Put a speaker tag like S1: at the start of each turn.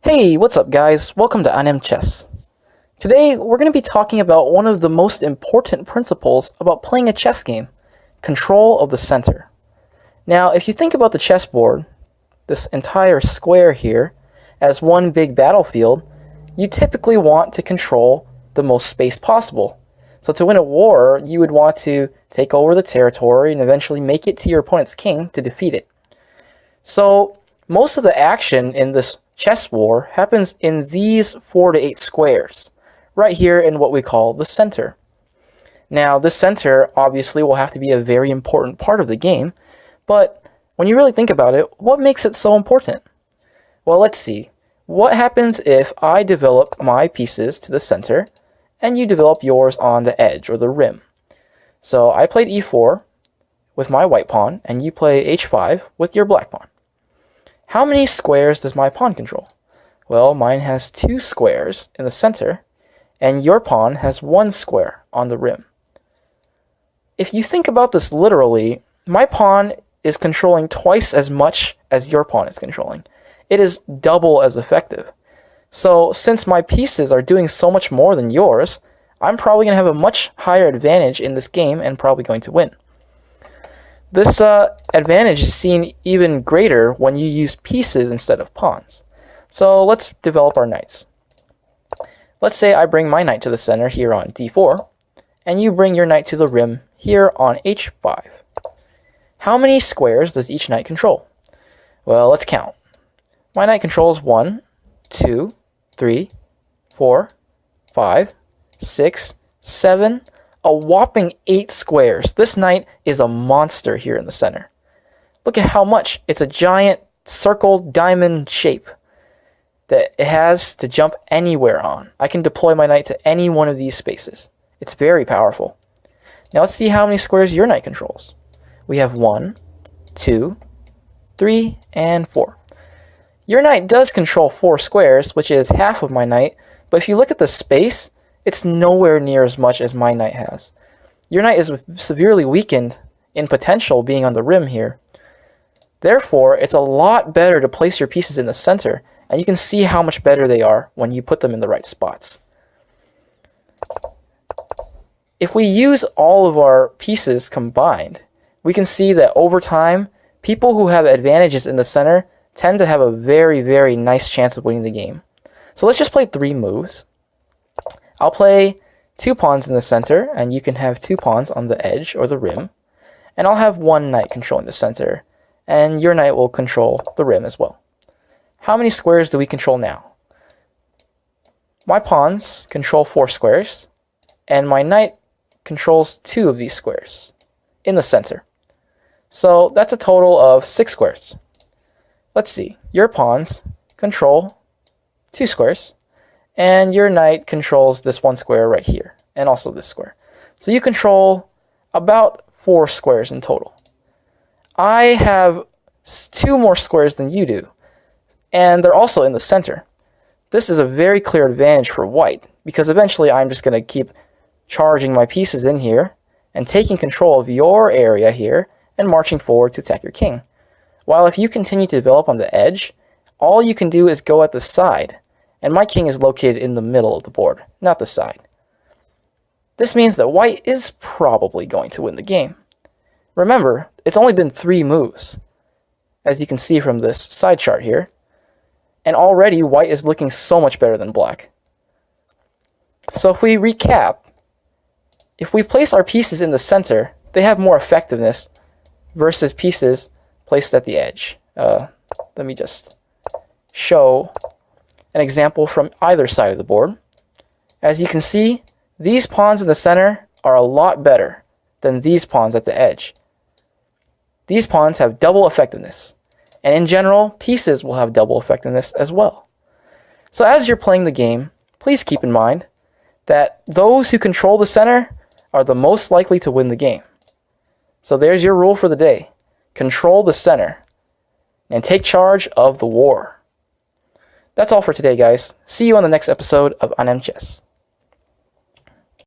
S1: Hey, what's up guys? Welcome to Anem Chess. Today we're going to be talking about one of the most important principles about playing a chess game, control of the center. Now, if you think about the chessboard, this entire square here, as one big battlefield, you typically want to control the most space possible. So to win a war, you would want to take over the territory and eventually make it to your opponent's king to defeat it. So most of the action in this chess war happens in these 4 to 8 squares, right here in what we call the center. Now, this center obviously will have to be a very important part of the game, but when you really think about it, what makes it so important? Well, let's see. What happens if I develop my pieces to the center and you develop yours on the edge or the rim? So I played e4 with my white pawn and you play h5 with your black pawn. How many squares does my pawn control? Well, mine has 2 squares in the center, and your pawn has 1 square on the rim. If you think about this literally, my pawn is controlling twice as much as your pawn is controlling. It is double as effective. So since my pieces are doing so much more than yours, I'm probably going to have a much higher advantage in this game and probably going to win. This advantage is seen even greater when you use pieces instead of pawns. So let's develop our knights. Let's say I bring my knight to the center here on d4, and you bring your knight to the rim here on h5. How many squares does each knight control? Well, let's count. My knight controls 1, 2, 3, 4, 5, 6, 7, a whopping 8 squares. This knight is a monster here in the center. Look at how much. It's a giant circle diamond shape that it has to jump anywhere on. I can deploy my knight to any one of these spaces. It's very powerful. Now let's see how many squares your knight controls. We have 1, 2, 3, and 4. Your knight does control 4 squares, which is half of my knight, but if you look at the space, it's nowhere near as much as my knight has. Your knight is severely weakened in potential being on the rim here. Therefore, it's a lot better to place your pieces in the center, and you can see how much better they are when you put them in the right spots. If we use all of our pieces combined, we can see that over time, people who have advantages in the center tend to have a very, very nice chance of winning the game. So let's just play 3 moves. I'll play 2 pawns in the center, and you can have 2 pawns on the edge or the rim. And I'll have 1 knight controlling the center, and your knight will control the rim as well. How many squares do we control now? My pawns control 4 squares, and my knight controls 2 of these squares in the center. So that's a total of 6 squares. Let's see. Your pawns control 2 squares, and your knight controls this 1 square right here, and also this square. So you control about 4 squares in total. I have 2 more squares than you do, and they're also in the center. This is a very clear advantage for white, because eventually I'm just going to keep charging my pieces in here, and taking control of your area here, and marching forward to attack your king. While if you continue to develop on the edge, all you can do is go at the side, and my king is located in the middle of the board, not the side. This means that white is probably going to win the game. Remember, it's only been 3 moves, as you can see from this side chart here, and already white is looking so much better than black. So if we recap, if we place our pieces in the center, they have more effectiveness versus pieces placed at the edge. Let me just show an example from either side of the board. As you can see, these pawns in the center are a lot better than these pawns at the edge. These pawns have double effectiveness, and in general, pieces will have double effectiveness as well. So as you're playing the game, please keep in mind that those who control the center are the most likely to win the game. So there's your rule for the day. Control the center and take charge of the war. That's all for today, guys. See you on the next episode of Anem Chess.